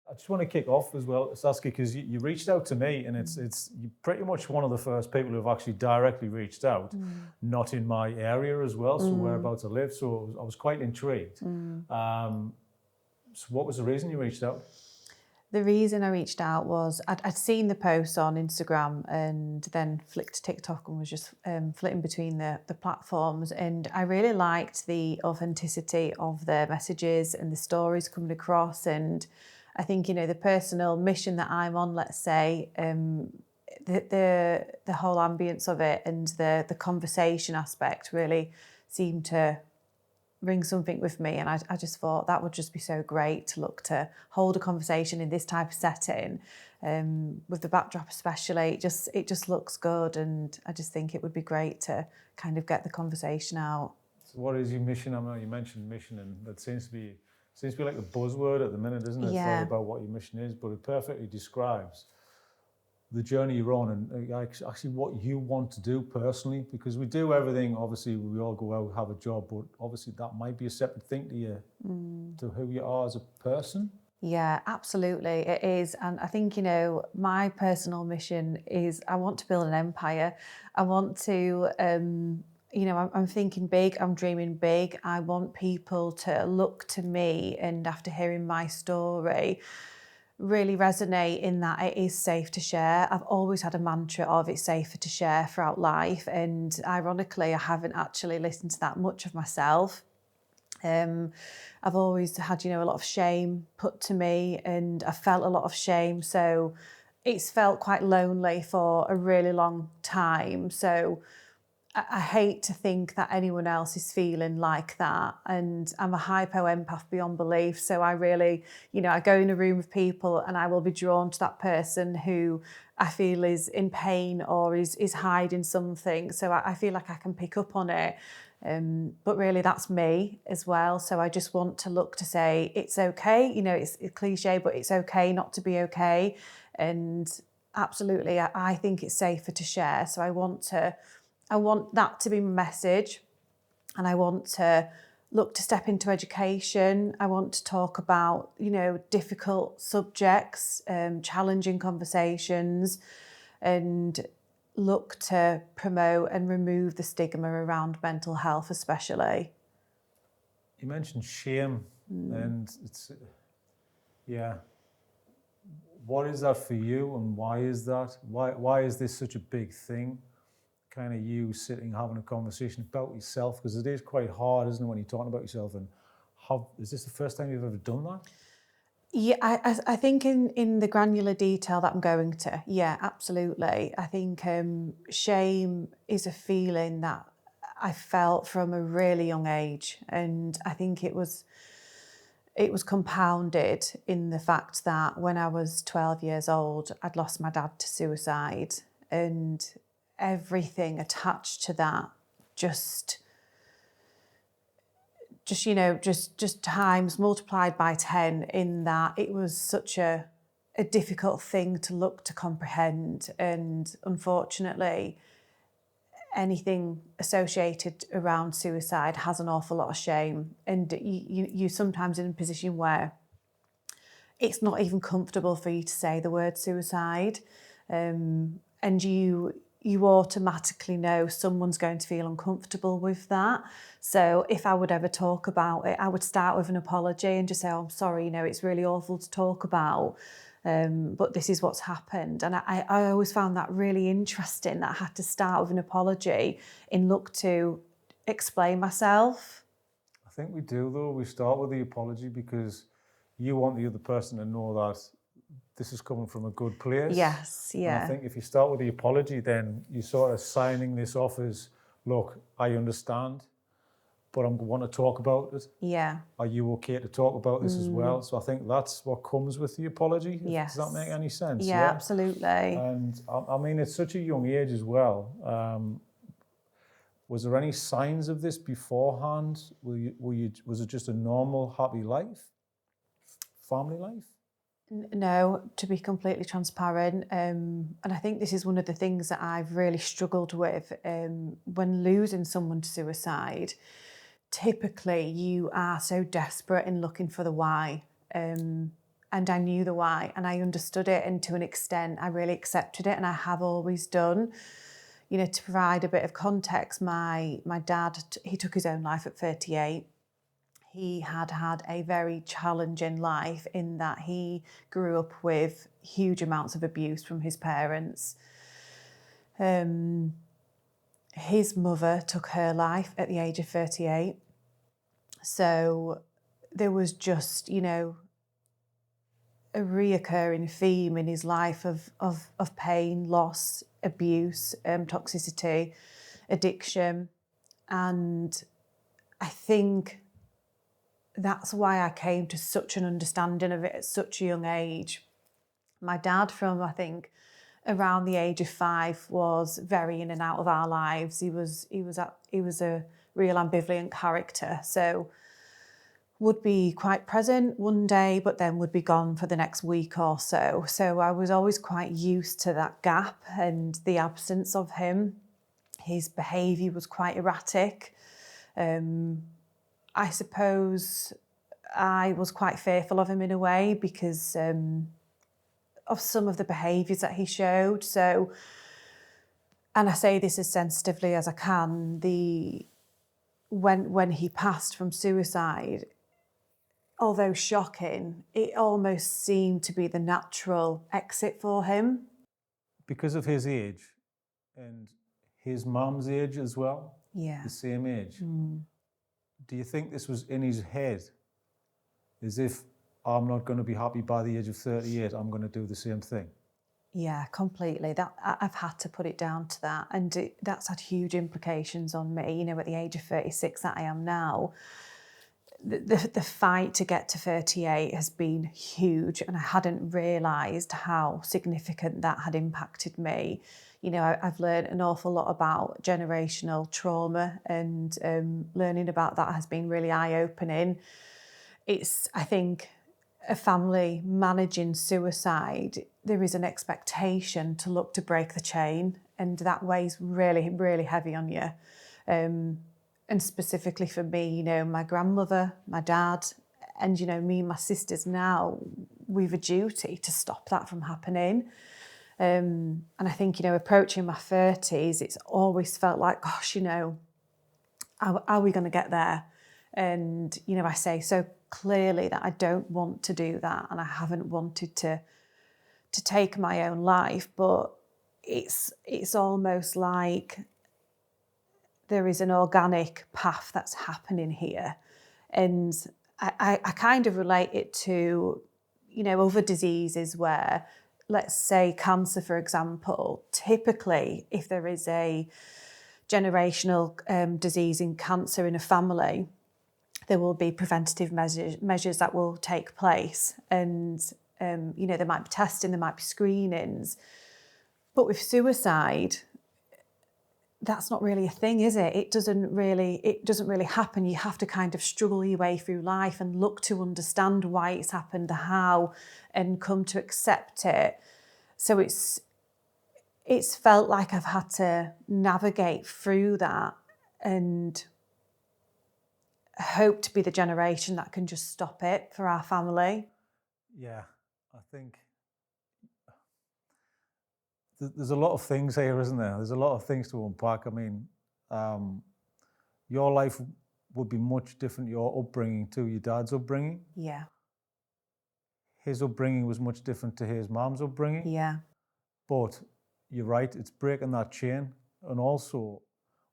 I just want to kick off as well, Saski, because you reached out to me, and it's you're pretty much one of the first people who have actually directly reached out, not in my area as well, so whereabouts I live. So I was quite intrigued. So what was the reason you reached out? The reason I reached out was I'd seen the posts on Instagram and then flicked to TikTok and was just flitting between the platforms. And I really liked the authenticity of the messages and the stories coming across. And I think, the personal mission that I'm on, let's say, the whole ambience of it and the conversation aspect really seemed to ring something with me, and I just thought that would just be so great to look to hold a conversation in this type of setting, with the backdrop especially. It just looks good, and I just think it would be great to kind of get the conversation out. So what is your mission? I know you mentioned mission, and that seems to be like a buzzword at the minute, isn't it? Yeah. It's like about what your mission is, but it perfectly describes the journey you're on and actually what you want to do personally, because we do everything, obviously we all go out, have a job, but obviously that might be a separate thing to you, to who you are as a person. Yeah, absolutely, it is. And I think, my personal mission is I want to build an empire. I want to, I'm thinking big, I'm dreaming big. I want people to look to me and after hearing my story, really resonate in that it is safe to share. I've always had a mantra of it's safer to share throughout life. And ironically, I haven't actually listened to that much of myself. I've always had, a lot of shame put to me, and I felt a lot of shame. So it's felt quite lonely for a really long time. So I hate to think that anyone else is feeling like that. And I'm a hypo-empath beyond belief. So I really, I go in a room with people and I will be drawn to that person who I feel is in pain or is hiding something. So I feel like I can pick up on it. But really that's me as well. So I just want to look to say, it's okay. It's a cliche, but it's okay not to be okay. And absolutely, I think it's safer to share. So I want that to be my message, and I want to look to step into education. I want to talk about, difficult subjects, challenging conversations, and look to promote and remove the stigma around mental health, especially. You mentioned shame, and what is that for you, and why is that? Why is this such a big thing? Kind of you sitting having a conversation about yourself, because it is quite hard, isn't it, when you're talking about yourself? And is this the first time you've ever done that? Yeah, I think in the granular detail that I'm going to, yeah, absolutely. I think shame is a feeling that I felt from a really young age, and I think it was compounded in the fact that when I was 12 years old, I'd lost my dad to suicide, and everything attached to that just times multiplied by 10, in that it was such a difficult thing to look to comprehend. And unfortunately, anything associated around suicide has an awful lot of shame, and you're sometimes in a position where it's not even comfortable for you to say the word suicide, and you automatically know someone's going to feel uncomfortable with that. So if I would ever talk about it, I would start with an apology and just say, oh, I'm sorry, it's really awful to talk about, but this is what's happened. And I always found that really interesting, that I had to start with an apology and look to explain myself. I think we do, though. We start with the apology because you want the other person to know that this is coming from a good place. Yes, yeah. And I think if you start with the apology, then you're sort of signing this off as, look, I understand, but I want to talk about it. Yeah. Are you okay to talk about this as well? So I think that's what comes with the apology. Yes. Does that make any sense? Yeah, absolutely. And I mean, it's such a young age as well. Was there any signs of this beforehand? Was it just a normal, happy life? Family life? No, to be completely transparent. And I think this is one of the things that I've really struggled with when losing someone to suicide. Typically, you are so desperate in looking for the why. and I knew the why, and I understood it, and to an extent I really accepted it, and I have always done. You know, to provide a bit of context, my dad, he took his own life at 38. He had a very challenging life in that he grew up with huge amounts of abuse from his parents. His mother took her life at the age of 38. So there was just, you know, a reoccurring theme in his life of pain, loss, abuse, toxicity, addiction. And I think that's why I came to such an understanding of it at such a young age. My dad, from I think around the age of 5, was very in and out of our lives. He was a real ambivalent character. So would be quite present one day, but then would be gone for the next week or so. So I was always quite used to that gap and the absence of him. His behaviour was quite erratic. I suppose I was quite fearful of him in a way because of some of the behaviours that he showed. So, and I say this as sensitively as I can, when he passed from suicide, although shocking, it almost seemed to be the natural exit for him. Because of his age and his mum's age as well, Yeah. the same age. Do you think this was in his head? As if, I'm not going to be happy by the age of 38, I'm going to do the same thing? Yeah, completely. That I've had to put it down to that, and that's had huge implications on me. You know, at the age of 36 that I am now, the fight to get to 38 has been huge, and I hadn't realised how significant that had impacted me. You know, I've learned an awful lot about generational trauma, and learning about that has been really eye-opening. It's, I think, a family managing suicide, there is an expectation to look to break the chain, and that weighs really, really heavy on you. And specifically for me, you know, my grandmother, my dad, and, you know, me and my sisters now, we've a duty to stop that from happening. And I think, you know, approaching my 30s, it's always felt like, gosh, you know, how are we going to get there? And, you know, I say so clearly that I don't want to do that, and I haven't wanted to take my own life, but it's almost like there is an organic path that's happening here. And I kind of relate it to, you know, other diseases where, let's say cancer, for example, typically if there is a generational disease in cancer in a family, there will be preventative measures that will take place. And, you know, there might be testing, there might be screenings. But with suicide, that's not really a thing, is it? It doesn't really happen. You have to kind of struggle your way through life and look to understand why it's happened, the how, and come to accept it. So it's felt like I've had to navigate through that and hope to be the generation that can just stop it for our family. Yeah, I think there's a lot of things here, isn't there? There's a lot of things to unpack. I mean, your life would be much different, your upbringing to your dad's upbringing. Yeah. His upbringing was much different to his mom's upbringing. Yeah. But you're right, it's breaking that chain. And also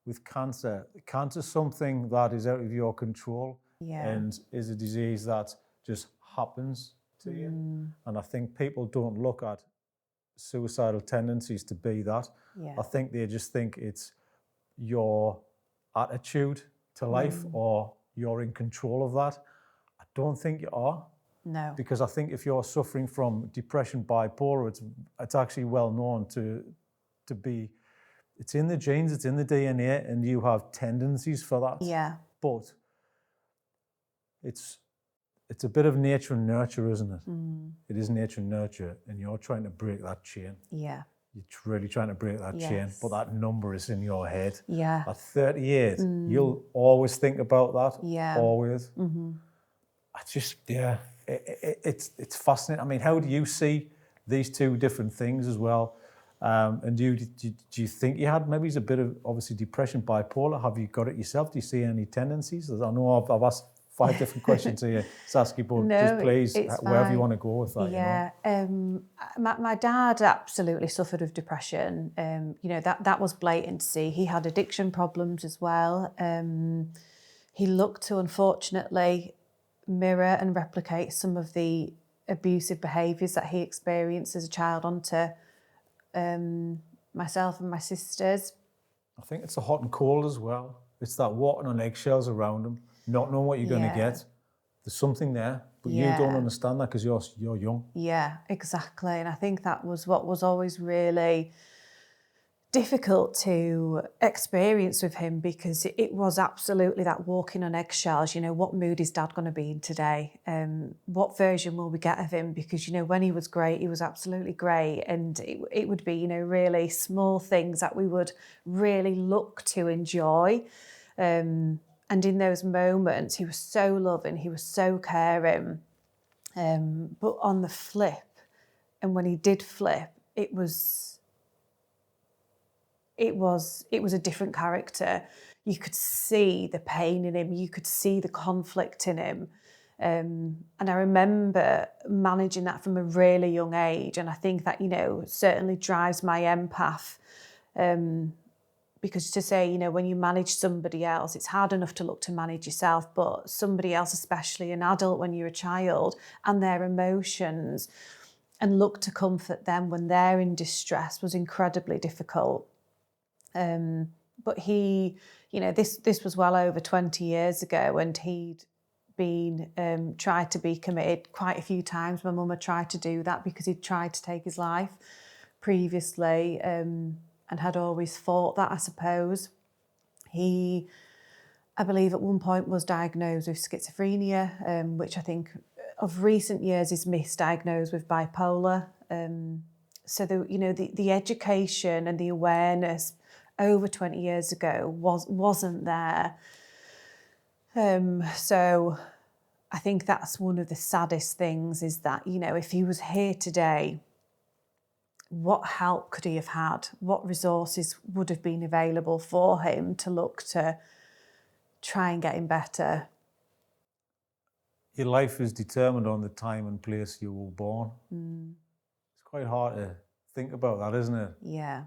with cancer's something that is out of your control. Yeah. And is a disease that just happens to you. And I think people don't look at suicidal tendencies to be that. Yeah. I think they just think it's your attitude to life or you're in control of that. I don't think you are. No. Because I think if you're suffering from depression, bipolar, it's actually well known to be, it's in the genes, it's in the DNA, and you have tendencies for that. Yeah. But it's a bit of nature and nurture, isn't it? It is nature and nurture, and you're trying to break that chain. Yeah. You're really trying to break that chain, Yes. but that number is in your head. Yeah. At 38, you'll always think about that. Yeah. Always. I just, it's fascinating. I mean, how do you see these two different things as well? And do you think you had maybe a bit of obviously depression, bipolar? Have you got it yourself? Do you see any tendencies? I know I've asked 5 different questions here, Saski, but No, just please, it's wherever you fine. want to go with that. Yeah, my dad absolutely suffered of depression. That was blatant to see. He had addiction problems as well. He looked to, unfortunately, mirror and replicate some of the abusive behaviours that he experienced as a child onto myself and my sisters. I think it's the hot and cold as well. It's that walking on eggshells around them, not knowing what you're going to get. There's something there, but you don't understand that because you're young. Yeah, exactly. And I think that was what was always really difficult to experience with him, because it was absolutely that walking on eggshells. What mood is Dad going to be in today? What version will we get of him? Because, when he was great, he was absolutely great. And it would be, really small things that we would really look to enjoy. And in those moments, he was so loving, he was so caring. But on the flip, and when he did flip, it was a different character. You could see the pain in him, you could see the conflict in him. And I remember managing that from a really young age. And I think that, certainly drives my empath. Because to say, when you manage somebody else, it's hard enough to look to manage yourself, but somebody else, especially an adult when you're a child, and their emotions, and look to comfort them when they're in distress, was incredibly difficult. But he, this was well over 20 years ago, and he'd been tried to be committed quite a few times. My mum had tried to do that because he'd tried to take his life previously, and had always fought that, I suppose. He, I believe at one point, was diagnosed with schizophrenia, which I think of recent years is misdiagnosed with bipolar. So the education and the awareness over 20 years ago wasn't there. So I think that's one of the saddest things, is that, if he was here today, what help could he have had? What resources would have been available for him to look to try and get him better? Your life is determined on the time and place you were born. It's quite hard to think about that, isn't it? Yeah.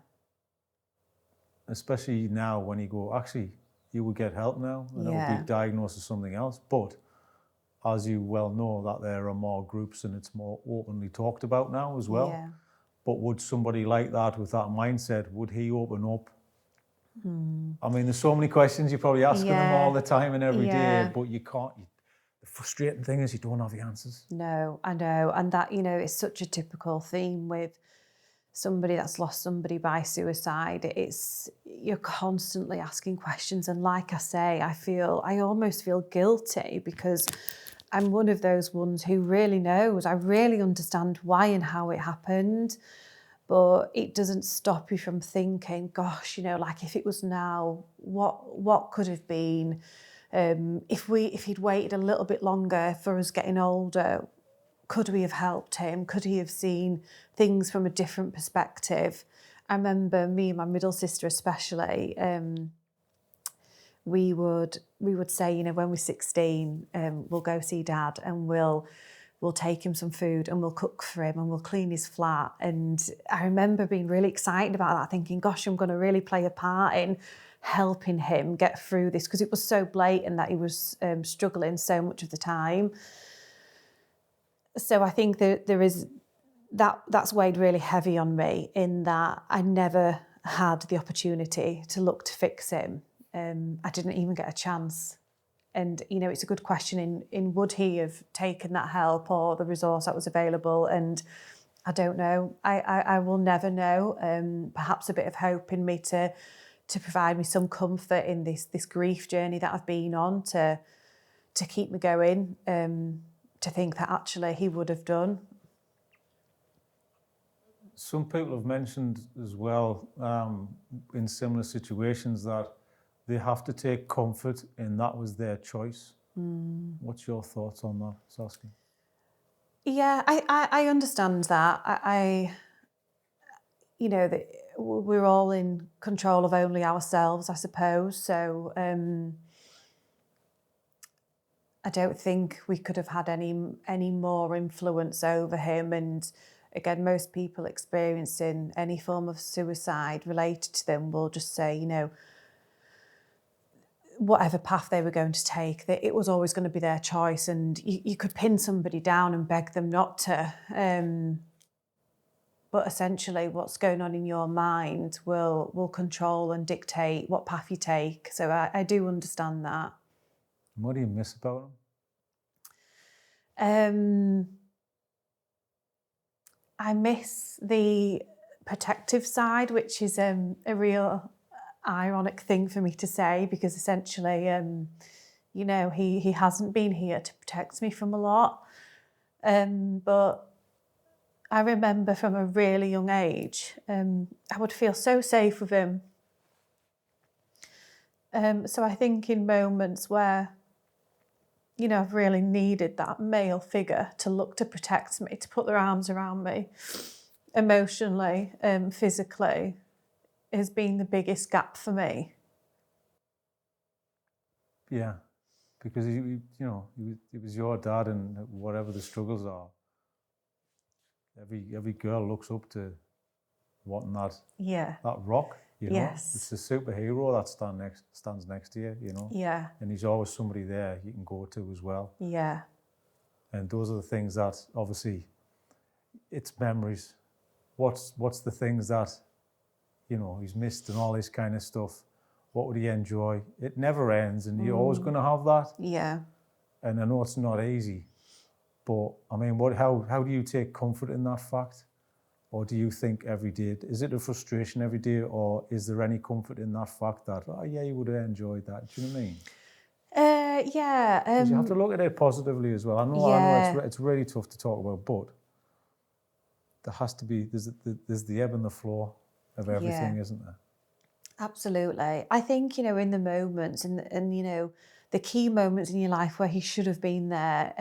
Especially now when you go, actually, you will get help now, and it will be diagnosed as something else. But as you well know, that there are more groups and it's more openly talked about now as well. Yeah. But would somebody like that, with that mindset, would he open up? I mean, there's so many questions you're probably asking them all the time and every day, but you can't. The frustrating thing is you don't have the answers. No, I know. And that, is such a typical theme with somebody that's lost somebody by suicide. You're constantly asking questions. And like I say, I almost feel guilty, because I'm one of those ones who really knows. I really understand why and how it happened. But it doesn't stop you from thinking, gosh, like if it was now, what could have been? If he'd waited a little bit longer for us getting older, could we have helped him? Could he have seen things from a different perspective? I remember me and my middle sister especially, we would say, when we're 16, we'll go see Dad, and we'll take him some food, and we'll cook for him, and we'll clean his flat. And I remember being really excited about that, thinking, gosh, I'm going to really play a part in helping him get through this, because it was so blatant that he was struggling so much of the time. So I think that there is that's weighed really heavy on me, in that I never had the opportunity to look to fix him. I didn't even get a chance. And, it's a good question in would he have taken that help or the resource that was available? And I don't know. I will never know. Perhaps a bit of hope in me to provide me some comfort in this grief journey that I've been on, to keep me going, to think that actually he would have done. Some people have mentioned as well, in similar situations, that they have to take comfort in that was their choice. What's your thoughts on that, Saski? Yeah, I understand that. That we're all in control of only ourselves, I suppose. So I don't think we could have had any more influence over him. And again, most people experiencing any form of suicide related to them will just say, whatever path they were going to take, that it was always going to be their choice, and you could pin somebody down and beg them not to. But essentially, what's going on in your mind will control and dictate what path you take. So I do understand that. What do you miss about him? I miss the protective side, which is a real ironic thing for me to say, because essentially, he hasn't been here to protect me from a lot. But I remember from a really young age, I would feel so safe with him. So I think in moments where, I've really needed that male figure to look to protect me, to put their arms around me, emotionally, physically, has been the biggest gap for me. Yeah, because he was your dad, and whatever the struggles are, every girl looks up to wanting that rock. Yes. It's the superhero that stands next to you. Yeah. And he's always somebody there you can go to as well. Yeah. And those are the things that, obviously, it's memories. What's the things that he's missed and all this kind of stuff? What would he enjoy? It never ends, and you're always going to have that. Yeah. And I know it's not easy, but I mean, how do you take comfort in that fact? Or do you think every day, is it a frustration every day, or is there any comfort in that fact that, oh yeah, you would have enjoyed that? Do you know what I mean? Yeah. Because you have to look at it positively as well. I know it's really tough to talk about, but there has to be, there's the ebb and the flow of everything, isn't there? Absolutely. I think, in the moments and the key moments in your life where he should have been there,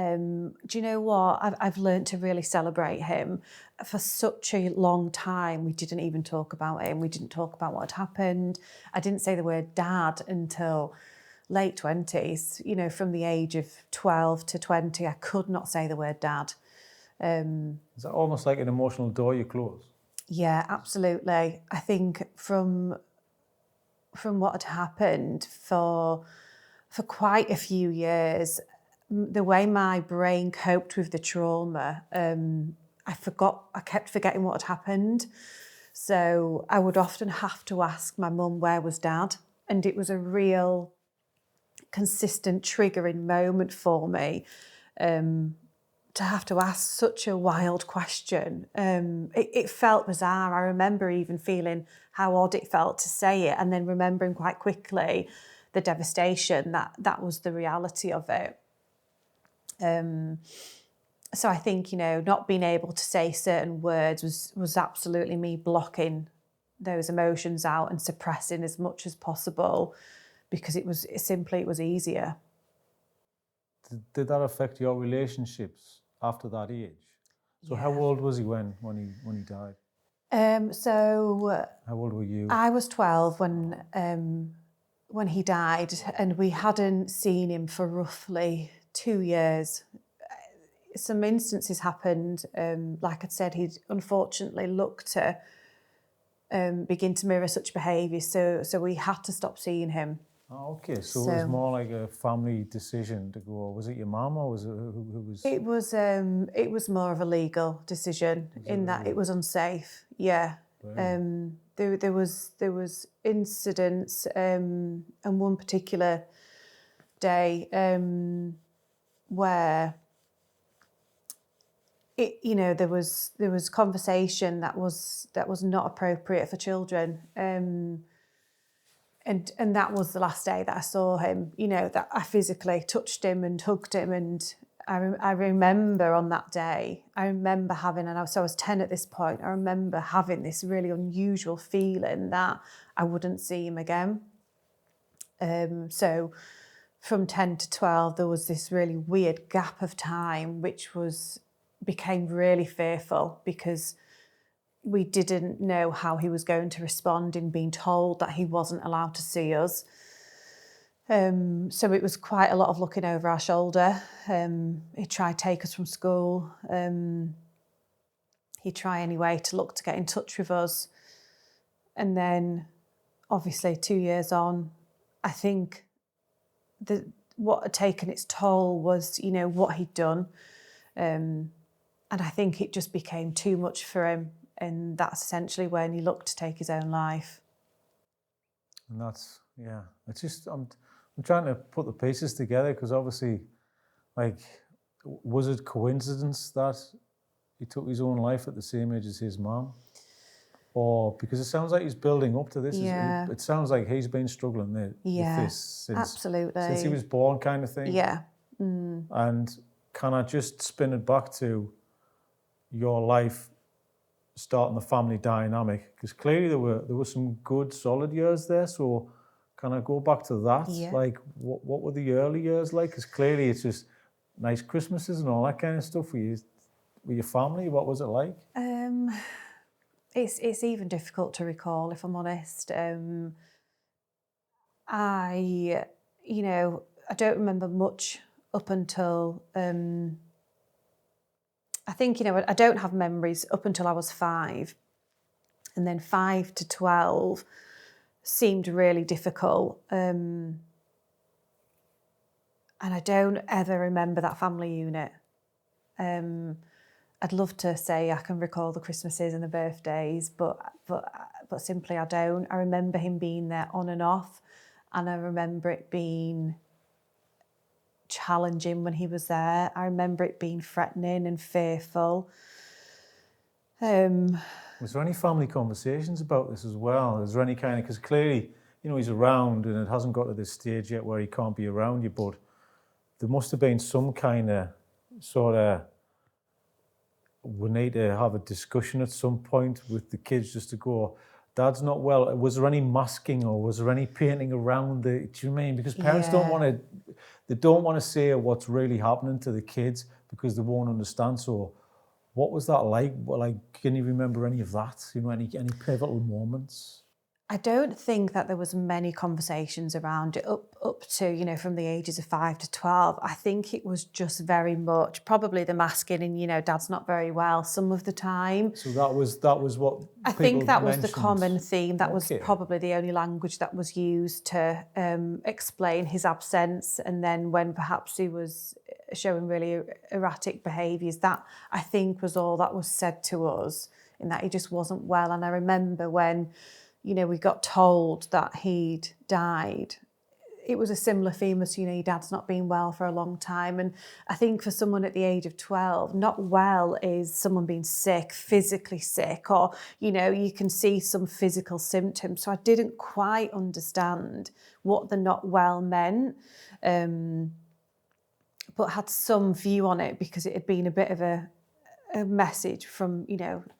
do you know what? I've learned to really celebrate him. For such a long time, we didn't even talk about him. We didn't talk about what had happened. I didn't say the word dad until late 20s. From the age of 12 to 20, I could not say the word dad. Is that almost like an emotional door you close? Yeah, absolutely. I think from what had happened for quite a few years, the way my brain coped with the trauma, I kept forgetting what had happened. So I would often have to ask my mum, where was Dad? And it was a real consistent triggering moment for me, to have to ask such a wild question. It felt bizarre. I remember even feeling how odd it felt to say it, and then remembering quite quickly the devastation that was the reality of it. So I think, not being able to say certain words was absolutely me blocking those emotions out and suppressing as much as possible, because it was easier. Did that affect your relationships after that age? So how old was he when he died? So how old were you? I was 12 when he died, and we hadn't seen him for roughly 2 years. Some instances happened. Like I said, he'd unfortunately looked to begin to mirror such behaviour, so we had to stop seeing him. Oh, okay, so it was more like a family decision to go. Was it your mum, or was it who was? It was more of a legal decision, in that it was unsafe. Yeah. There was incidents, and one particular day where there was conversation that was not appropriate for children. And that was the last day that I saw him, that I physically touched him and hugged him. And I remember on that day, I was 10 at this point, I remember having this really unusual feeling that I wouldn't see him again. So from 10 to 12, there was this really weird gap of time, which was became really fearful because we didn't know how he was going to respond in being told that he wasn't allowed to see us. So it was quite a lot of looking over our shoulder. He tried to take us from school. He'd try anyway to look to get in touch with us. And then, obviously, 2 years on, I think what had taken its toll was, what he'd done. And I think it just became too much for him. And that's essentially when he looked to take his own life. And that's, it's just, I'm trying to put the pieces together because obviously, was it coincidence that he took his own life at the same age as his mum? Or because it sounds like he's building up to this. Yeah. It sounds like he's been struggling with this since he was born, kind of thing. Yeah. And can I just spin it back to your life starting the family dynamic? Because clearly there were some good, solid years there. So can I go back to that? Yeah. Like, what were the early years like? Because clearly it's just nice Christmases and all that kind of stuff with your family. What was it like? It's even difficult to recall, if I'm honest. I don't remember much up until, I think, I don't have memories up until I was 5. And then 5 to 12 seemed really difficult. And I don't ever remember that family unit. I'd love to say I can recall the Christmases and the birthdays, but simply I don't. I remember him being there on and off, and I remember it being challenging when he was there. I remember it being threatening and fearful. Was there any family conversations about this as well? Is there any kind of, because clearly, he's around and it hasn't got to this stage yet where he can't be around you, but there must have been some kind of we need to have a discussion at some point with the kids just to go, Dad's not well. Was there any masking or was there any painting around the, do you mean? Because parents don't want to say what's really happening to the kids because they won't understand. So what was that like? Can you remember any of that? Any pivotal moments? I don't think that there was many conversations around it up to, from the ages of 5 to 12. I think it was just very much probably the masking and, Dad's not very well some of the time. So that was what I think that was the mentioned. common theme. That was probably the only language that was used to explain his absence. And then when perhaps he was showing really erratic behaviours, that I think was all that was said to us, in that he just wasn't well. And I remember when we got told that he'd died, it was a similar theme as, your dad's not been well for a long time. And I think for someone at the age of 12, not well is someone being sick, physically sick, or, you can see some physical symptoms. So I didn't quite understand what the not well meant, but had some view on it because it had been a bit of a message from,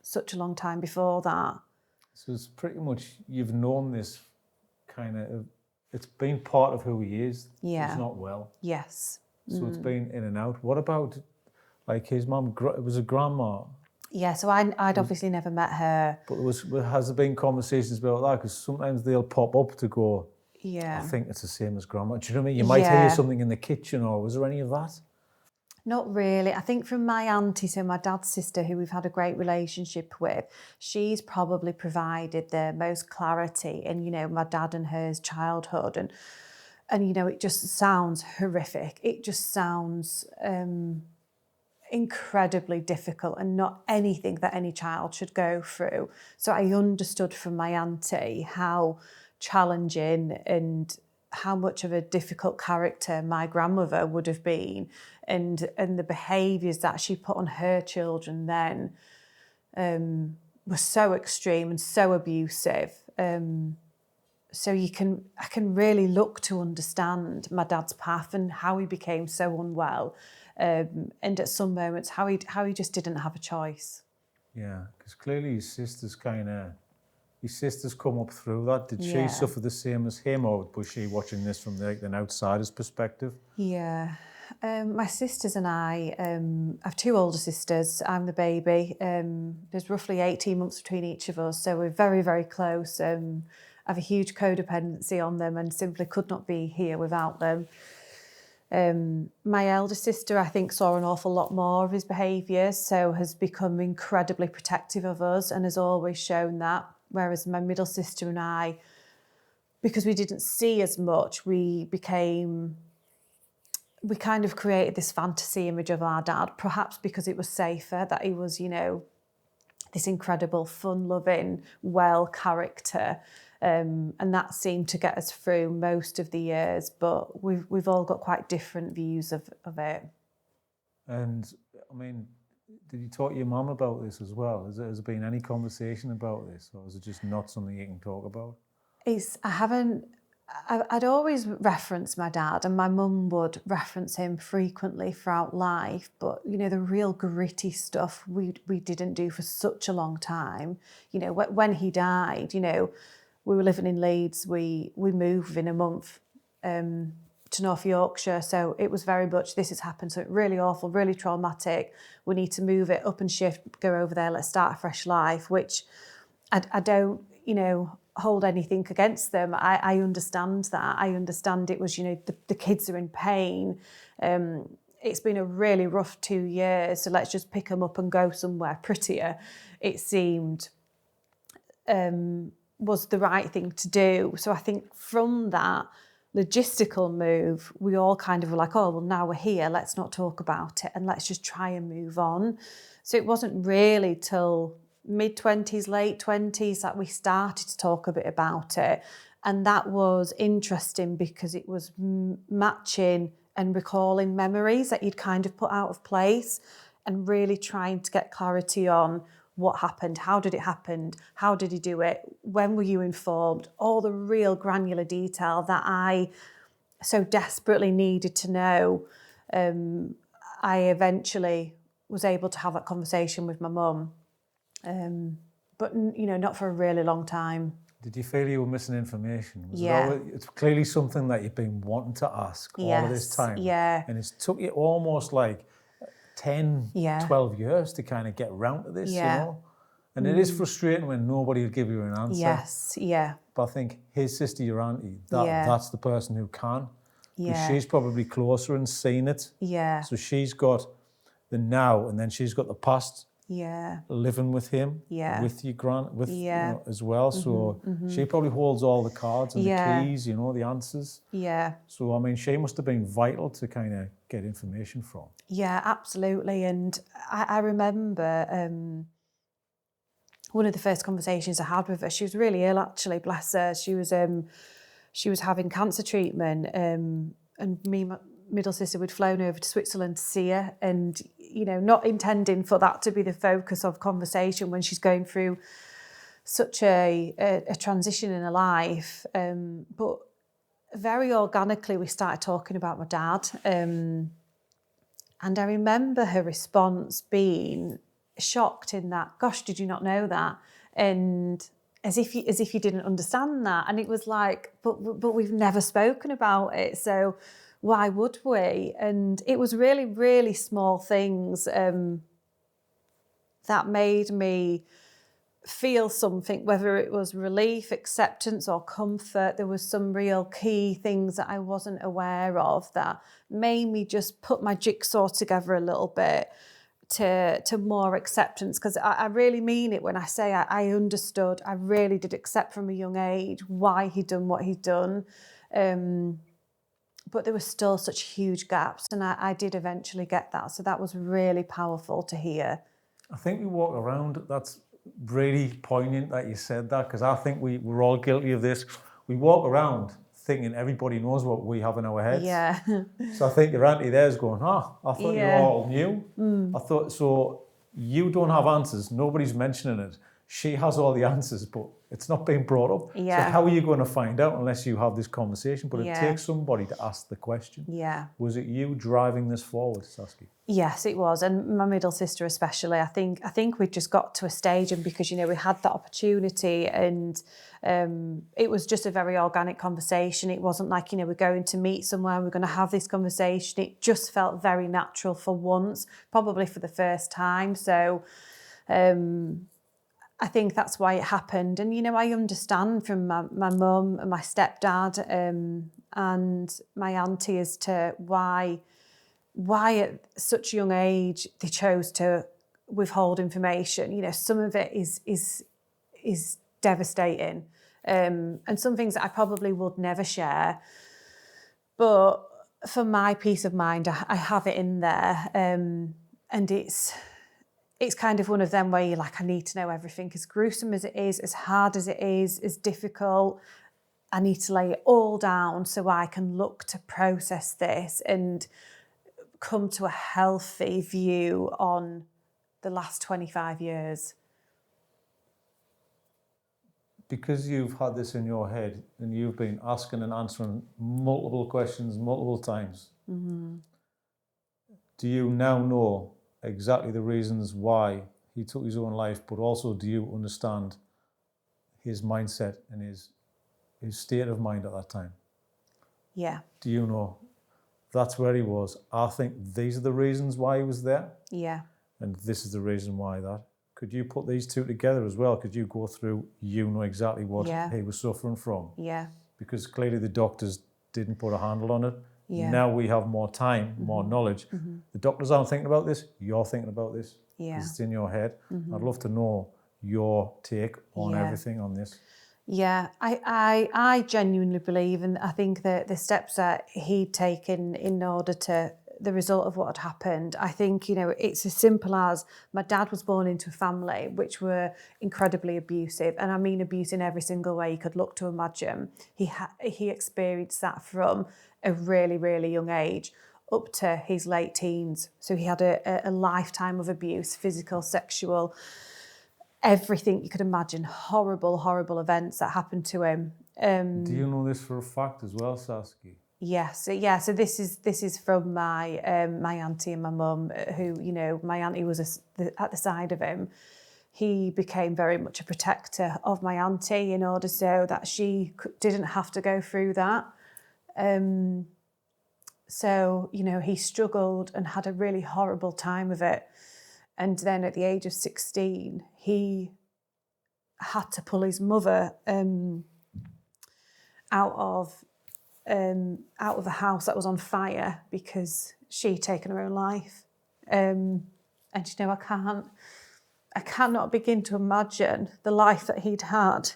such a long time before that. So it's pretty much, you've known this kind of, it's been part of who he is. Yeah. He's not well. Yes. So it's been in and out. What about, his mum, it was a grandma? Yeah, so I'd obviously never met her. But has there been conversations about that? Because sometimes they'll pop up to go, yeah, I think it's the same as grandma. Do you know what I mean? You might hear something in the kitchen, or was there any of that? Not really. I think from my auntie, so my dad's sister, who we've had a great relationship with, she's probably provided the most clarity in, my dad and hers childhood. And it just sounds horrific. It just sounds incredibly difficult and not anything that any child should go through. So I understood from my auntie how challenging and how much of a difficult character my grandmother would have been, and the behaviours that she put on her children then were so extreme and so abusive. So I can really look to understand my dad's path and how he became so unwell, and at some moments how he just didn't have a choice. Yeah, because clearly his sister's come up through that. Did she suffer the same as him, or was she watching this from an outsider's perspective? Yeah, My sisters and I have two older sisters. I'm the baby. There's roughly 18 months between each of us, so we're very, very close. I have a huge codependency on them and simply could not be here without them. My elder sister, I think, saw an awful lot more of his behaviours, so has become incredibly protective of us and has always shown that. Whereas my middle sister and I, because we didn't see as much, we kind of created this fantasy image of our dad, perhaps because it was safer, that he was, this incredible, fun-loving, well character. And that seemed to get us through most of the years, but we've all got quite different views of it. And I mean, did you talk to your mum about this as well? Has there been any conversation about this, or is it just not something you can talk about? I'd always reference my dad, and my mum would reference him frequently throughout life, but the real gritty stuff we didn't do for such a long time. When he died, we were living in Leeds. We moved within a month to North Yorkshire, so it was very much, this has happened, so it's really awful, really traumatic. We need to move it up and shift, go over there, let's start a fresh life, which I don't, hold anything against them. I understand that. I understand it was, the kids are in pain. It's been a really rough 2 years, so let's just pick them up and go somewhere prettier. It seemed was the right thing to do. So I think from that logistical move, we all kind of were like, oh, well, now we're here, let's not talk about it and let's just try and move on. So it wasn't really till mid-20s, late 20s that we started to talk a bit about it. And that was interesting because it was matching and recalling memories that you'd kind of put out of place and really trying to get clarity on what happened, how did it happen, how did he do it, when were you informed, all the real granular detail that I so desperately needed to know. I eventually was able to have that conversation with my mum, but not for a really long time. Did you feel you were missing information? Yeah. It's clearly something that you've been wanting to ask all of this time. Yeah. And it's took you almost like 10, 12 years to kind of get around to this, And it is frustrating when nobody will give you an answer. Yes, yeah. But I think his sister, your auntie, that's the person who can. Yeah. She's probably closer and seen it. Yeah. So she's got the now, and then she's got the past. Yeah. Living with him, with your as well. So she probably holds all the cards and the keys, the answers. Yeah. So I mean, she must have been vital to kind of get information from. Yeah, absolutely. And I remember one of the first conversations I had with her. She was really ill, actually. Bless her. She was having cancer treatment, and me, my middle sister, we'd flown over to Switzerland to see her, and not intending for that to be the focus of conversation when she's going through such a transition in her life. But very organically, we started talking about my dad. And I remember her response being shocked in that, gosh, did you not know that? And as if you didn't understand that. And it was like, but we've never spoken about it. So why would we? And it was really, really small things that made me feel something, whether it was relief, acceptance or comfort. There was some real key things that I wasn't aware of that made me just put my jigsaw together a little bit to more acceptance. Because I really mean it when I say I understood, I really did accept from a young age why he'd done what he'd done. But there were still such huge gaps, and I did eventually get that. So that was really powerful to hear. I think we walk around, that's really poignant that you said that, because I think we're all guilty of this. We walk around thinking everybody knows what we have in our heads. Yeah. So I think your auntie there's going, I thought you all knew. I thought, so you don't have answers, nobody's mentioning it. She has all the answers, but it's not being brought up. Yeah. So how are you going to find out unless you have this conversation? But Yeah. it takes somebody to ask the question. Yeah. Was it you driving this forward, Saski? Yes, it was, and my middle sister especially. I think we just got to a stage, and because we had that opportunity, and it was just a very organic conversation. It wasn't like we're going to meet somewhere, we're going to have this conversation. It just felt very natural for once, probably for the first time. So I think that's why it happened. And I understand from my mum and my stepdad and my auntie as to why at such a young age they chose to withhold information. Some of it is devastating, and some things that I probably would never share. But for my peace of mind, I have it in there, and it's kind of one of them where you're like, I need to know everything. As gruesome as it is, as hard as it is, as difficult, I need to lay it all down so I can look to process this and come to a healthy view on the last 25 years. Because you've had this in your head and you've been asking and answering multiple questions multiple times, do you now know exactly the reasons why he took his own life, but also do you understand his mindset and his state of mind at that time? Yeah. Do you know that's where he was? I think these are the reasons why he was there. Yeah. And this is the reason why that. Could you put these two together as well? Could you go through, know exactly what he was suffering from? Yeah. Because clearly the doctors didn't put a handle on it. Yeah. Now we have more time, more knowledge. The doctors aren't thinking about this. You're thinking about this. Yeah. Because it's in your head. I'd love to know your take on everything on this. Yeah, I genuinely believe, and I think that the steps that he'd taken in order to the result of what had happened, I think, it's as simple as my dad was born into a family which were incredibly abusive, and I mean abuse in every single way you could look to imagine. He experienced that from a really, really young age up to his late teens. So he had a lifetime of abuse, physical, sexual, everything you could imagine, horrible, horrible events that happened to him. Do you know this for a fact as well, Saski? Yes, yeah. So this is from my my auntie and my mum, who my auntie was at the side of him. He became very much a protector of my auntie in order so that she didn't have to go through that. So he struggled and had a really horrible time of it. And then at the age of 16, he had to pull his mother out of a house that was on fire because she'd taken her own life. And I cannot begin to imagine the life that he'd had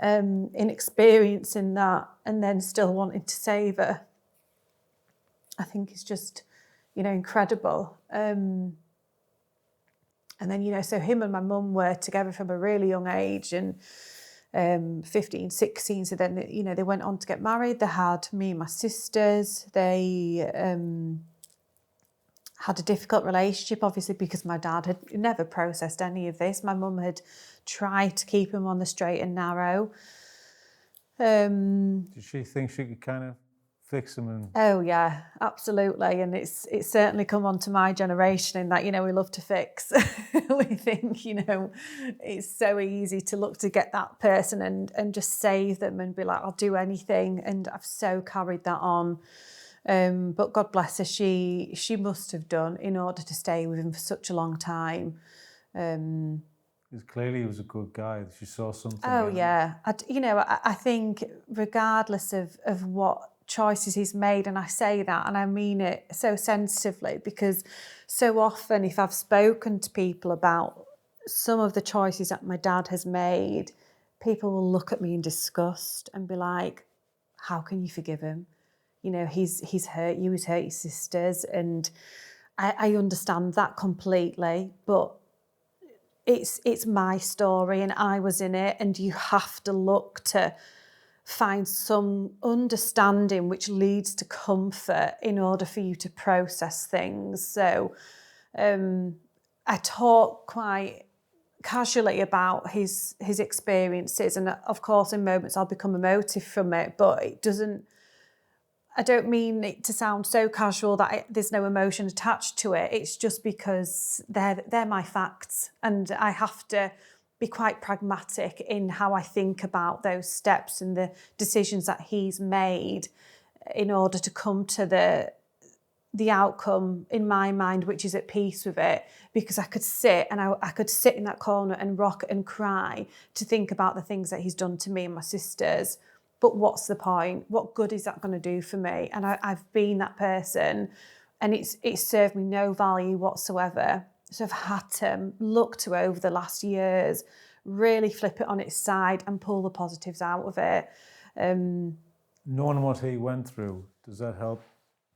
in experiencing that and then still wanting to save her. I think it's just, incredible. And then, so him and my mum were together from a really young age, and 15, 16. So then, they went on to get married. They had me and my sisters. They had a difficult relationship, obviously, because my dad had never processed any of this. My mum had tried to keep him on the straight and narrow. Did she think she could kind of fix him? Oh yeah, absolutely. And it's certainly come on to my generation in that, we love to fix. We think, it's so easy to look to get that person and just save them and be like, I'll do anything. And I've so carried that on. But God bless her, she must have done in order to stay with him for such a long time. Because clearly he was a good guy. She saw something. Oh yeah, I think regardless of what choices he's made, and I say that and I mean it so sensitively, because so often if I've spoken to people about some of the choices that my dad has made, people will look at me in disgust and be like, how can you forgive him? He's hurt you, he's hurt your sisters, and I understand that completely, but it's my story and I was in it, and you have to look to find some understanding which leads to comfort in order for you to process things. So I talk quite casually about his experiences, and of course in moments I'll become emotive from it, but I don't mean it to sound so casual that there's no emotion attached to it. It's just because they're my facts, and I have to be quite pragmatic in how I think about those steps and the decisions that he's made in order to come to the outcome in my mind, which is at peace with it, because I could sit and I could sit in that corner and rock and cry to think about the things that he's done to me and my sisters. But what's the point? What good is that going to do for me? And I've been that person, and it's served me no value whatsoever. So I've had to look to, over the last years, really flip it on its side and pull the positives out of it. Knowing what he went through, does that help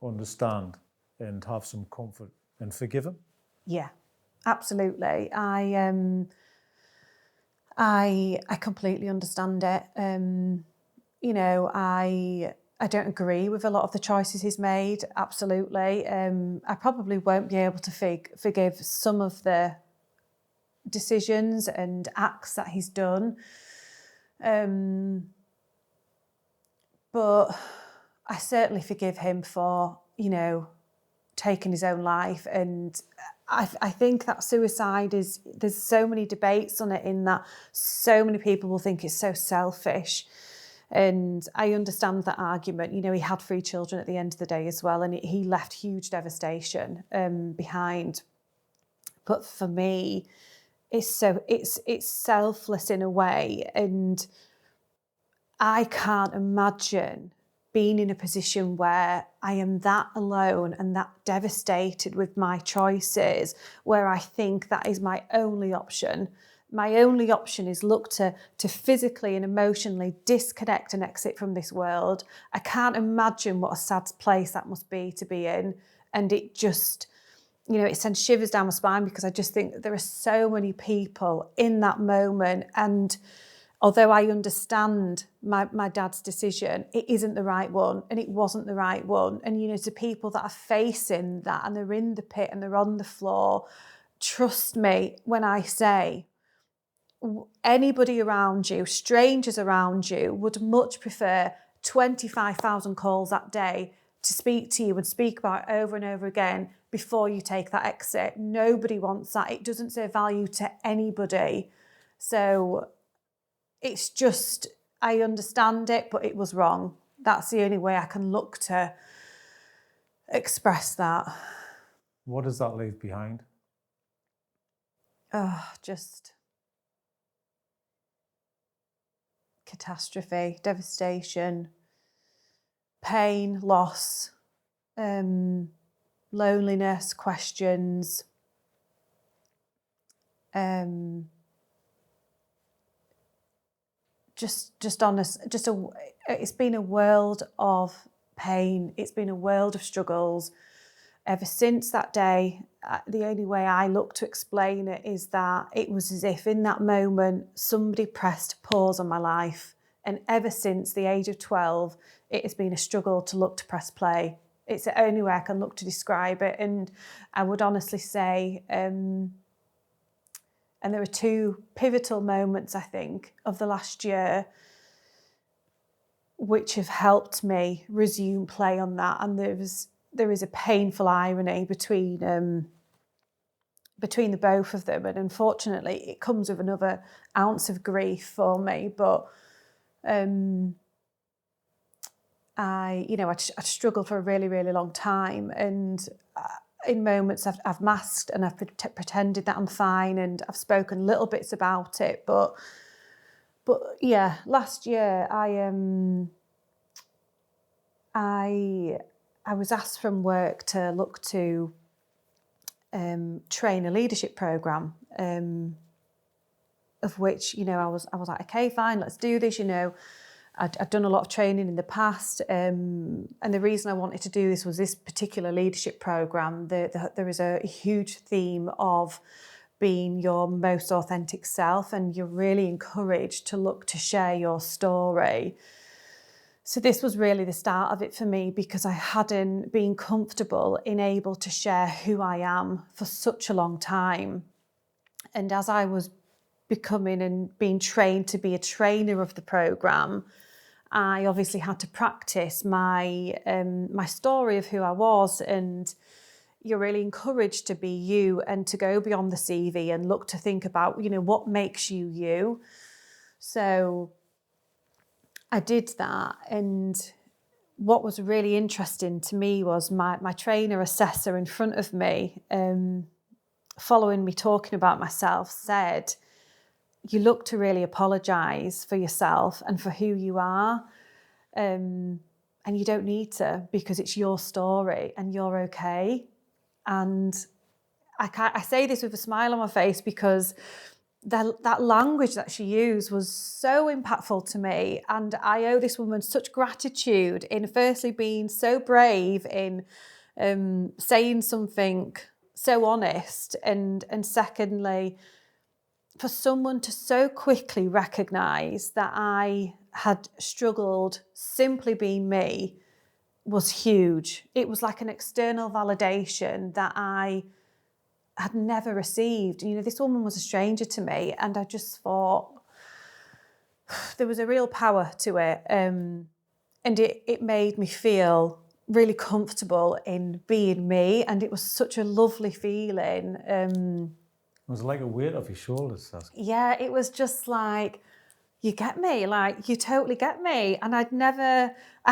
understand and have some comfort and forgive him? Yeah, absolutely. I completely understand it. You know, I don't agree with a lot of the choices he's made. Absolutely. I probably won't be able to forgive some of the decisions and acts that he's done. But I certainly forgive him for, you know, taking his own life. And I think that suicide there's so many debates on it, in that so many people will think it's so selfish. And I understand that argument. You know, he had 3 children at the end of the day as well, and he left huge devastation behind. But for me, it's selfless in a way, and I can't imagine being in a position where I am that alone and that devastated with my choices, where I think that is my only option. My only option is look to physically and emotionally disconnect and exit from this world. I can't imagine what a sad place that must be to be in. And it just, you know, it sends shivers down my spine, because I just think there are so many people in that moment. And although I understand my dad's decision, it isn't the right one, and it wasn't the right one. And, you know, to people that are facing that and they're in the pit and they're on the floor, trust me when I say anybody around you, strangers around you, would much prefer 25,000 calls that day to speak to you and speak about it over and over again before you take that exit. Nobody wants that. It doesn't serve value to anybody. So it's just, I understand it, but it was wrong. That's the only way I can look to express that. What does that leave behind? Just catastrophe, devastation, pain, loss, loneliness, questions. It's been a world of pain. It's been a world of struggles. Ever since that day, the only way I look to explain it is that it was as if in that moment somebody pressed pause on my life. And ever since the age of 12, it has been a struggle to look to press play. It's the only way I can look to describe it. And I would honestly say, and there were 2 pivotal moments, I think, of the last year, which have helped me resume play on that. And there is a painful irony between the both of them, and unfortunately it comes with another ounce of grief for me. But I struggled for a really, really long time, and in moments I've masked and I've pretended that I'm fine, and I've spoken little bits about it. But yeah, last year I was asked from work to look to train a leadership program, of which, you know, I was like, okay, fine, let's do this. You know, I'd done a lot of training in the past, and the reason I wanted to do this was this particular leadership program. There is a huge theme of being your most authentic self, and you're really encouraged to look to share your story. So this was really the start of it for me, because I hadn't been comfortable in able to share who I am for such a long time. And as I was becoming and being trained to be a trainer of the programme, I obviously had to practice my my story of who I was, and you're really encouraged to be you and to go beyond the CV and look to think about, you know, what makes you you. So I did that, and what was really interesting to me was my trainer assessor in front of me, following me talking about myself, said, you look to really apologise for yourself and for who you are. And you don't need to, because it's your story and you're okay. And I say this with a smile on my face, because that language that she used was so impactful to me. And I owe this woman such gratitude in firstly being so brave in saying something so honest, and secondly, for someone to so quickly recognise that I had struggled simply being me was huge. It was like an external validation that I had never received. You know, this woman was a stranger to me, and I just thought there was a real power to it. And it made me feel really comfortable in being me, and it was such a lovely feeling. It was like a weight off your shoulders, Saski. Yeah, it was just like, you get me, like, you totally get me. And I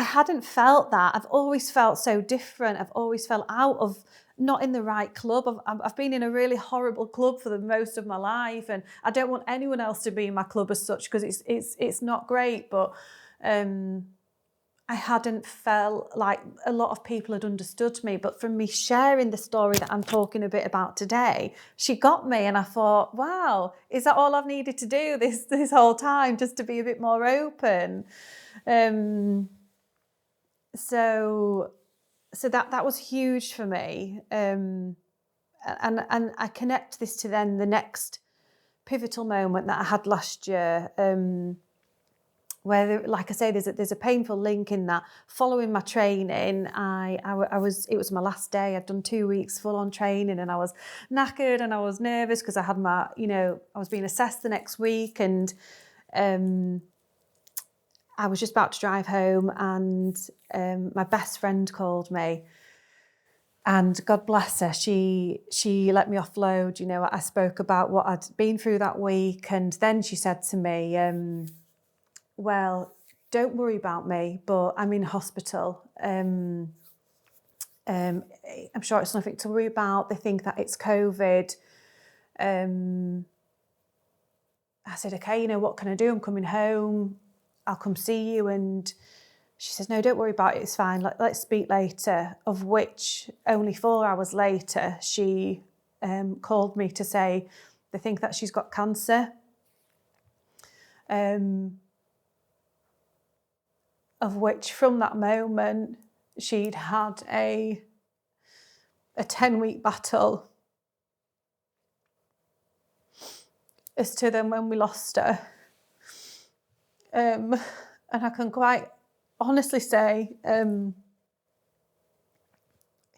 hadn't felt that. I've always felt so different. I've always felt out of, not in the right club. I've been in a really horrible club for the most of my life, and I don't want anyone else to be in my club as such, because it's not great. But I hadn't felt like a lot of people had understood me. But from me sharing the story that I'm talking a bit about today, she got me, and I thought, wow, is that all I've needed to do this whole time, just to be a bit more open? So that was huge for me. And I connect this to then the next pivotal moment that I had last year, where, like I say, there's a painful link in that. Following my training, it was my last day. I'd done 2 weeks full on training, and I was knackered and I was nervous because I had I was being assessed the next week, and I was just about to drive home, and my best friend called me. And God bless her, she let me offload. You know, I spoke about what I'd been through that week, and then she said to me, well, don't worry about me, but I'm in hospital. I'm sure it's nothing to worry about. They think that it's COVID. I said, okay, you know, what can I do? I'm coming home. I'll come see you. And she says, no, don't worry about it. It's fine. Let's speak later. Of which only 4 hours later, she called me to say they think that she's got cancer. Of which, from that moment, she'd had a 10-week battle as to then when we lost her. And I can quite honestly say,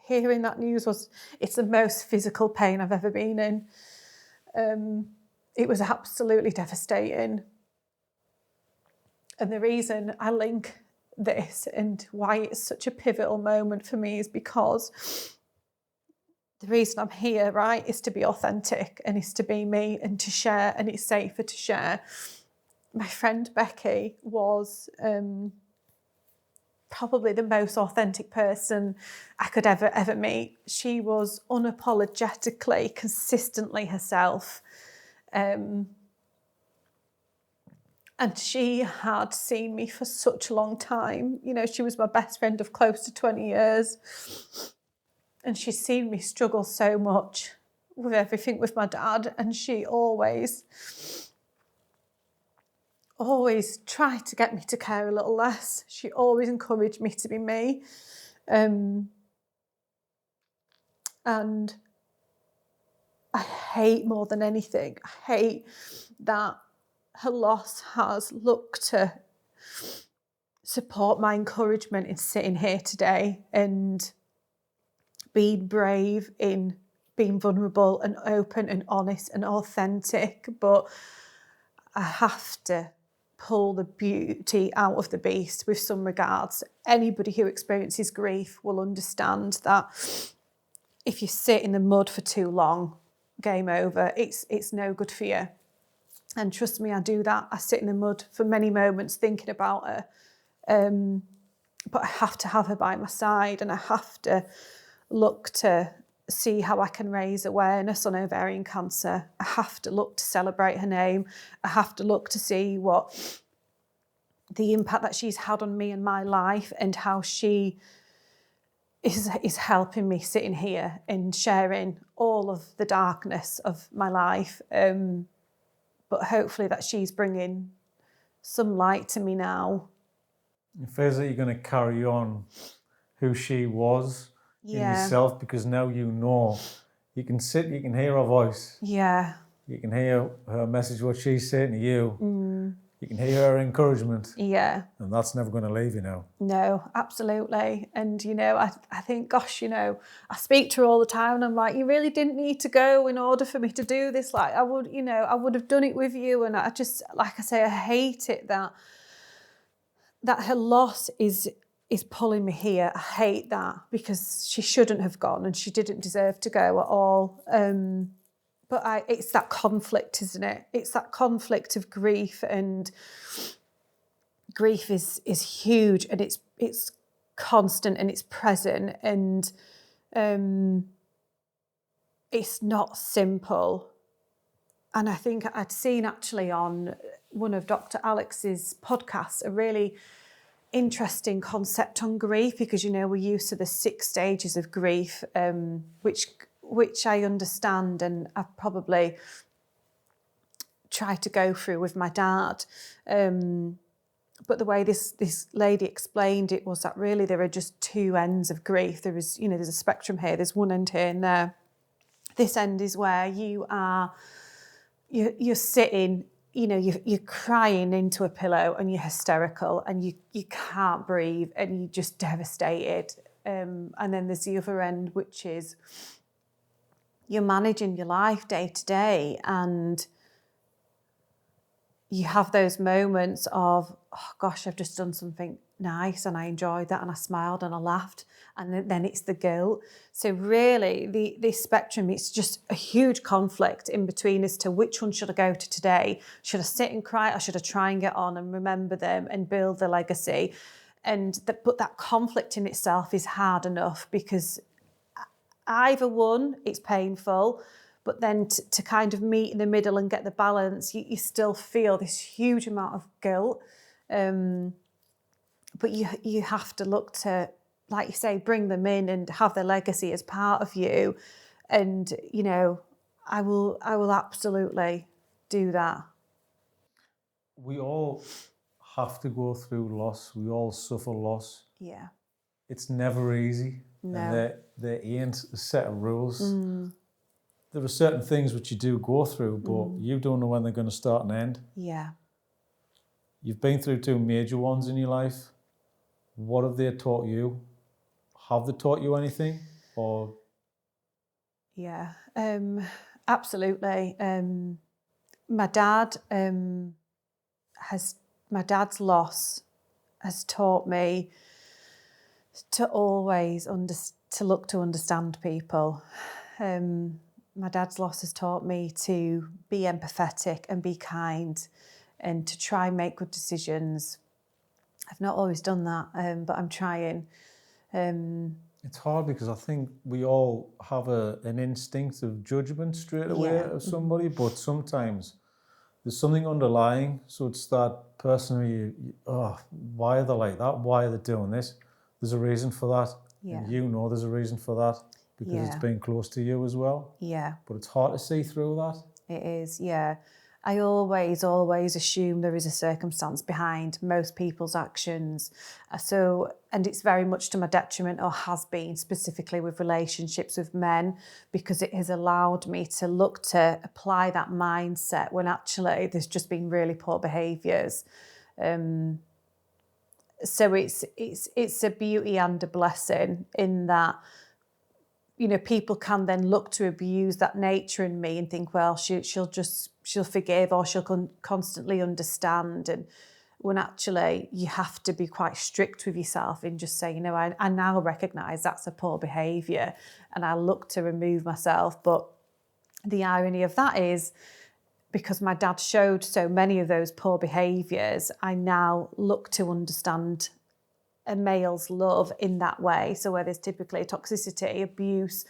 hearing that news it's the most physical pain I've ever been in. It was absolutely devastating. And the reason I link this and why it's such a pivotal moment for me is because the reason I'm here, right, is to be authentic, and is to be me and to share, and it's safer to share. My friend Becky was probably the most authentic person I could ever meet. She was unapologetically, consistently herself. And she had seen me for such a long time. You know, she was my best friend of close to 20 years. And she's seen me struggle so much with everything with my dad. And she always tried to get me to care a little less. She always encouraged me to be me. And I hate more than anything, I hate that her loss has looked to support my encouragement in sitting here today and being brave in being vulnerable and open and honest and authentic. But I have to pull the beauty out of the beast with some regards. Anybody who experiences grief will understand that if you sit in the mud for too long, game over, it's no good for you. And trust me, I do that. I sit in the mud for many moments thinking about her. But I have to have her by my side, and I have to look to see how I can raise awareness on ovarian cancer. I have to look to celebrate her name. I have to look to see what the impact that she's had on me and my life, and how she is helping me sitting here and sharing all of the darkness of my life. But hopefully that she's bringing some light to me now. It feels like you're going to carry on who she was in yourself, because now you know. You can hear her voice. Yeah. You can hear her message, what she's saying to you. You can hear her encouragement. Yeah. And that's never going to leave you now. No, absolutely. And, I think, gosh, I speak to her all the time, and I'm like, you really didn't need to go in order for me to do this. Like, I would have done it with you. And I just, like I say, I hate it that her loss is pulling me here. I hate that, because she shouldn't have gone and she didn't deserve to go at all. But it's that conflict, isn't it? It's that conflict of grief, and grief is huge, and it's constant and it's present, and it's not simple. And I think I'd seen actually on one of Dr. Alex's podcasts a really interesting concept on grief, because we're used to the 6 stages of grief, which I understand, and I've probably tried to go through with my dad. But the way this lady explained it was that really there are just 2 ends of grief. There is, there's a spectrum here. There's one end here and there. This end is where you're sitting, you're crying into a pillow, and you're hysterical, and you can't breathe, and you're just devastated. And then there's the other end, which is you're managing your life day to day, and you have those moments of, oh gosh, I've just done something nice and I enjoyed that and I smiled and I laughed, and then it's the guilt. So really this spectrum, it's just a huge conflict in between as to which one should I go to today. Should I sit and cry, or should I try and get on and remember them and build the legacy? But that conflict in itself is hard enough, because either one, it's painful, but then to kind of meet in the middle and get the balance, you still feel this huge amount of guilt. But you have to look to, like you say, bring them in and have their legacy as part of you. And, I will absolutely do that. We all have to go through loss. We all suffer loss. Yeah. It's never easy. No. And there ain't a set of rules. There are certain things which you do go through, but you don't know when they're going to start and end. Yeah. You've been through 2 major ones in your life. What have they taught you? Have they taught you anything? Or Yeah, absolutely. My dad's loss has taught me to always to look to understand people. My dad's loss has taught me to be empathetic and be kind, and to try and make good decisions. I've not always done that, but I'm trying. It's hard, because I think we all have an instinct of judgment straight away of somebody, but sometimes there's something underlying. So it's that person who why are they like that? Why are they doing this? There's a reason for that. Yeah. And there's a reason for that, because it's been close to you as well. Yeah. But it's hard to see through that. It is, yeah. I always assume there is a circumstance behind most people's actions. And it's very much to my detriment, or has been, specifically with relationships with men, because it has allowed me to look to apply that mindset when actually there's just been really poor behaviours. So it's a beauty and a blessing in that people can then look to abuse that nature in me and think, well, she'll forgive, or she'll constantly understand. And when actually you have to be quite strict with yourself and just say, I now recognise that's a poor behaviour, and I look to remove myself. But the irony of that is, because my dad showed so many of those poor behaviours, I now look to understand a male's love in that way. So where there's typically toxicity, abuse,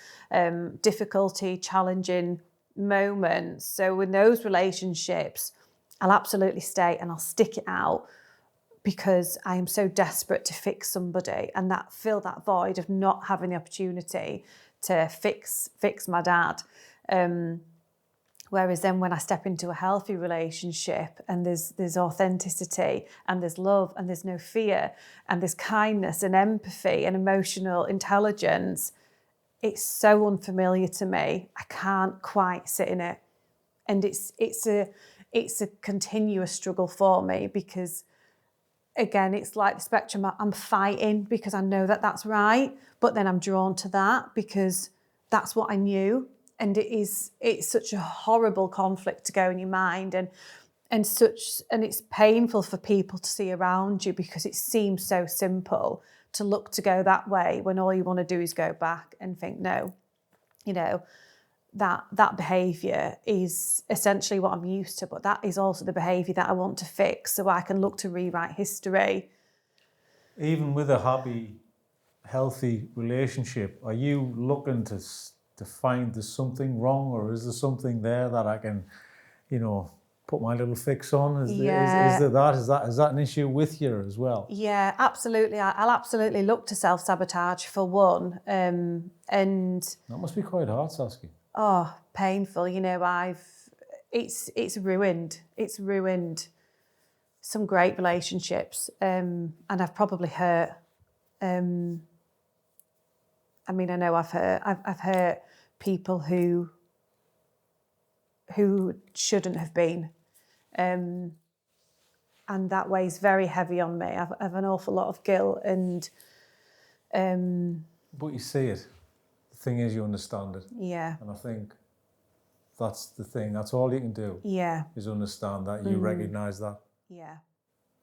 difficulty, challenging moments. So in those relationships, I'll absolutely stay and I'll stick it out, because I am so desperate to fix somebody and fill that void of not having the opportunity to fix my dad. Whereas then when I step into a healthy relationship and there's authenticity and there's love and there's no fear and there's kindness and empathy and emotional intelligence, it's so unfamiliar to me. I can't quite sit in it. And it's a continuous struggle for me, because again, it's like the spectrum. I'm fighting because I know that that's right, but then I'm drawn to that because that's what I knew. And it's such a horrible conflict to go in your mind, and it's painful for people to see around you, because it seems so simple to look to go that way when all you want to do is go back and think, no, that behaviour is essentially what I'm used to, but that is also the behaviour that I want to fix, so I can look to rewrite history. Even with a happy, healthy relationship, are you looking to find there's something wrong, or is there something there that I can, put my little fix on? Is that an issue with you as well? Yeah, absolutely. I'll absolutely look to self-sabotage for one. And that must be quite hard, Saski. Oh, painful. It's ruined. It's ruined some great relationships. And I've probably hurt. I know I've hurt people who shouldn't have been. And that weighs very heavy on me. I have an awful lot of guilt and... But you see it. The thing is, you understand it. Yeah. And I think that's the thing. That's all you can do. Yeah. Is understand that. You recognise that. Yeah.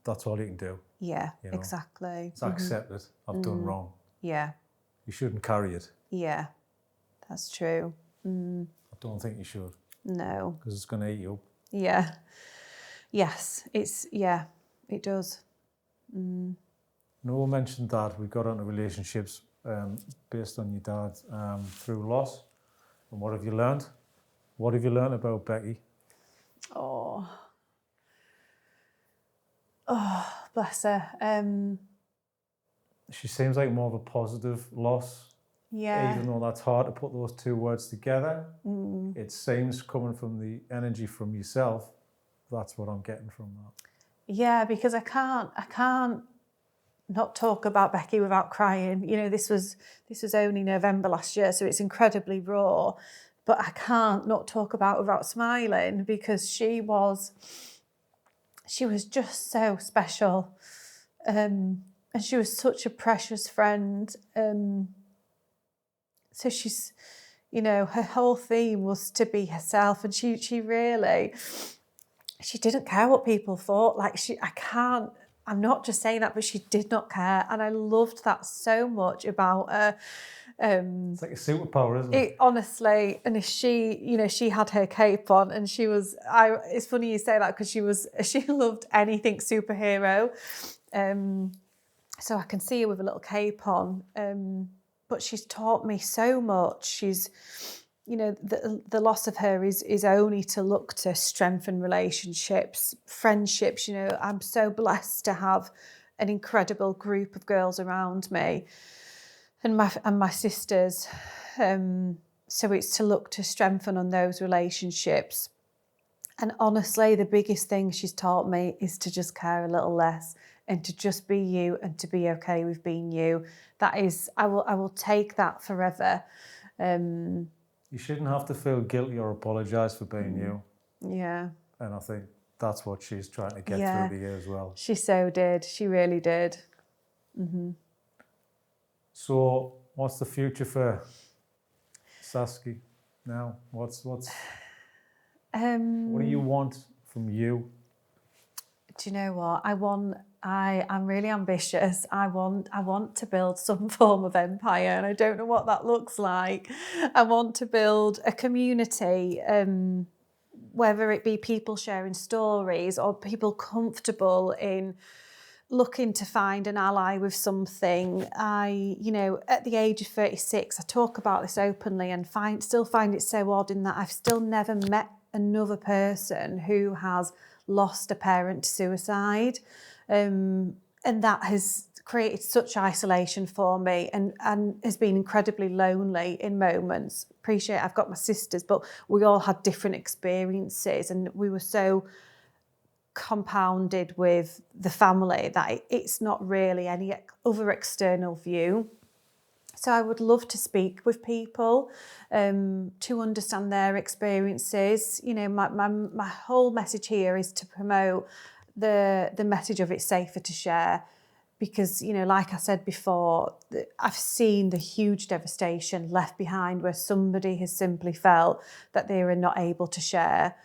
That's all you can do. Yeah, exactly. It's accept it. I've done wrong. Yeah. You shouldn't carry it. Yeah, that's true. I don't think you should. No. Because it's going to eat you up. Yeah. Yes, it does. Noah mentioned that we got into relationships based on your dad through loss. And what have you learned? What have you learned about Becky? Oh, bless her. She seems like more of a positive loss. Yeah. Even though that's hard to put those two words together, it seems, coming from the energy from yourself, that's what I'm getting from that. Yeah, because I can't not talk about Becky without crying. This was only November last year, so it's incredibly raw. But I can't not talk about without smiling, because she was just so special, and she was such a precious friend. So she's, her whole theme was to be herself, and she didn't care what people thought. I'm not just saying that, but she did not care, and I loved that so much about her. It's like a superpower, isn't it? Honestly, and she had her cape on, and it's funny you say that, because she loved anything superhero. So I can see her with a little cape on. But she's taught me so much. She's, the loss of her is only to look to strengthen relationships, friendships. I'm so blessed to have an incredible group of girls around me, and my sisters. So it's to look to strengthen on those relationships. And honestly, the biggest thing she's taught me is to just care a little less, and to just be you, and to be okay with being you. That is, I will take that forever. You shouldn't have to feel guilty or apologise for being you. Yeah. And I think that's what she's trying to get through to you as well. She so did. She really did. Mm-hmm. So what's the future for Saski, now what Um, do you want from you? Do you know what? I'm really ambitious. I want to build some form of empire, and I don't know what that looks like. I want to build a community, whether it be people sharing stories or people comfortable in looking to find an ally with something. At the age of 36, I talk about this openly and still find it so odd in that I've still never met another person who has lost a parent to suicide. And that has created such isolation for me and has been incredibly lonely in moments. Appreciate I've got my sisters, but we all had different experiences and we were so compounded with the family that it's not really any other external view. So I would love to speak with people to understand their experiences. My whole message here is to promote the message of it's safer to share, because like I said before, I've seen the huge devastation left behind where somebody has simply felt that they are not able to share.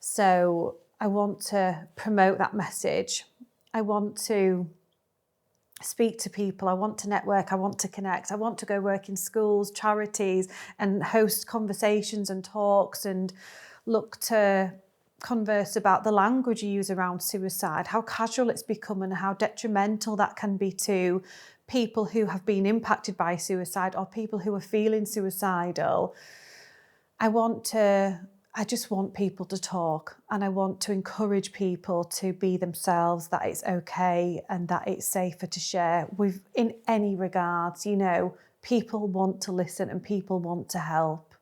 So I want to promote that message. I want to speak to people. I want to network. I want to connect. I want to go work in schools, charities, and host conversations and talks and look to converse about the language you use around suicide, how casual it's become and how detrimental that can be to people who have been impacted by suicide or people who are feeling suicidal. I just want people to talk, and I want to encourage people to be themselves, that it's okay and that it's safer to share with in any regards. People want to listen and people want to help.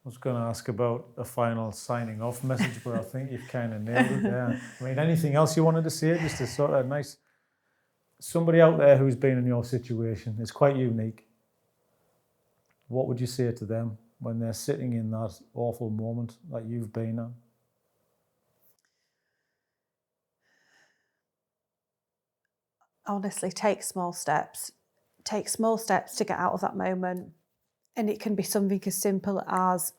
I was going to ask about a final signing off message, but I think you've kind of nailed it there. I mean, anything else you wanted to say? Just a sort of nice, somebody out there who's been in your situation is quite unique. What would you say to them when they're sitting in that awful moment that you've been in? Honestly, take small steps. Take small steps to get out of that moment. And it can be something as simple as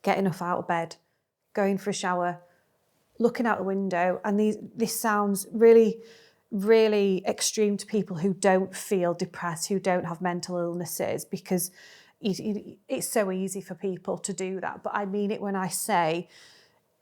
getting up out of bed, going for a shower, looking out the window. And this sounds really, really extreme to people who don't feel depressed, who don't have mental illnesses, because it's so easy for people to do that. But I mean it when I say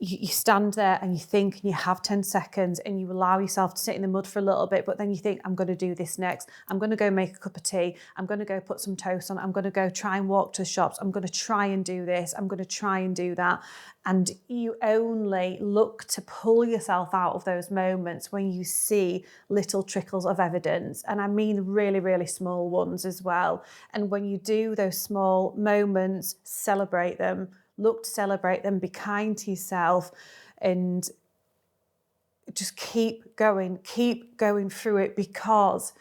you stand there and you think and you have 10 seconds and you allow yourself to sit in the mud for a little bit, but then you think, I'm going to do this next. I'm going to go make a cup of tea. I'm going to go put some toast on. I'm going to go try and walk to the shops. I'm going to try and do this. I'm going to try and do that. And you only look to pull yourself out of those moments when you see little trickles of evidence. And I mean really, really small ones as well. And when you do those small moments, celebrate them. Look to celebrate them, be kind to yourself, and just keep going through it, because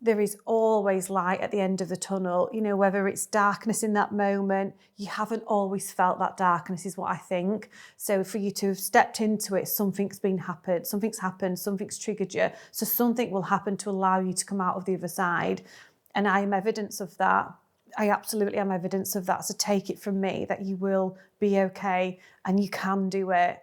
there is always light at the end of the tunnel. Whether it's darkness in that moment, you haven't always felt that darkness, is what I think. So for you to have stepped into it, something's happened, something's triggered you. So something will happen to allow you to come out of the other side. And I am evidence of that. I absolutely am evidence of that. So take it from me that you will be okay and you can do it.